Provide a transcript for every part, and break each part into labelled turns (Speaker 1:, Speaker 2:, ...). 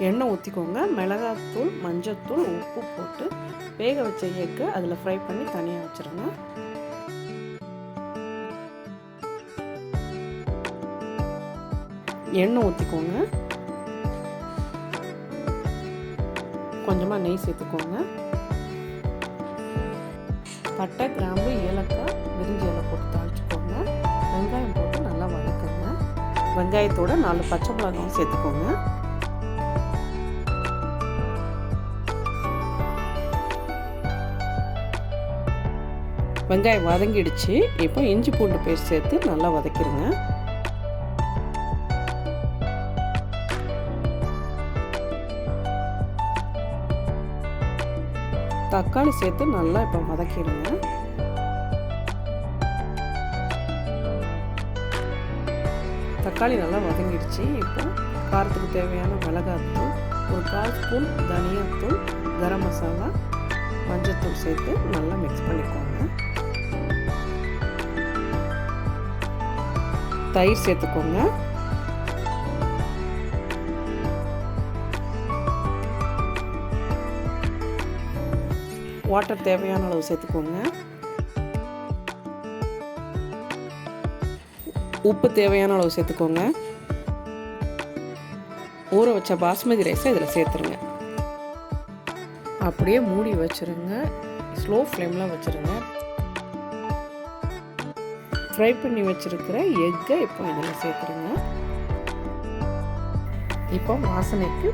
Speaker 1: எண்ணெய் ஊற்றிக்கோங்க. மிளகாத்தூள், மஞ்சத்தூள், உப்பு போட்டு வேக வச்ச எக்கை அதில் ஃப்ரை பண்ணி தனியாக வச்சுருங்க. எண்ணெய் ஊற்றிக்கோங்க. கொஞ்சமாக நெய் சேர்த்துக்கோங்க. பட்டை, கிராம்பு, ஏலக்காய், பிரிஞ்சி இலை போட்டு தாளிச்சுக்கோங்க. வெங்காயம் போட்டு நல்லா வதக்குங்க. வெங்காயத்தோட 4 பச்சை மிளகாயும் சேர்த்துக்கோங்க. வெங்காயம் வதங்கிடுச்சு. இப்போ இஞ்சி பூண்டு பேஸ்ட் சேர்த்து நல்லா வதக்கிடுங்க. தக்காளி சேர்த்து நல்லா இப்போ வதக்கிடுங்க. தக்காளி நல்லா வதங்கிடுச்சு. இப்போ காரத்துக்கு தேவையான மிளகாத்தூள், ஒரு 1/4 ஸ்பூன் தனியாத்தூள், கரம் மசாலா, மஞ்சத்தூள் சேர்த்து நல்லா மிக்ஸ் பண்ணிக்கோங்க. தயிர் சேர்த்துக்கோங்க. வாட்டர் தேவையான அளவு சேர்த்துக்கோங்க. உப்பு தேவையான அளவு சேர்த்துக்கோங்க. ஊற வச்ச பாஸ்மதி ரைஸை இதில் சேர்த்துருங்க. அப்படியே மூடி வச்சுருங்க. ஸ்லோ ஃப்ளேமில் வச்சுருங்க. ஃப்ரை பண்ணி வச்சுருக்கிற எக்கை இப்போ இதில் சேர்த்துருங்க. இப்போ வாசனைக்கு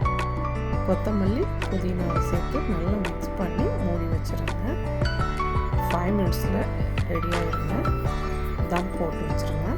Speaker 1: கொத்தமல்லி, புதினாவை சேர்த்து நல்லா மிக்ஸ் பண்ணி மூடி வச்சுருங்க. 5 மினிட்ஸில் ரெடியாகிடுங்க. தம் போட்டு வச்சுருங்க.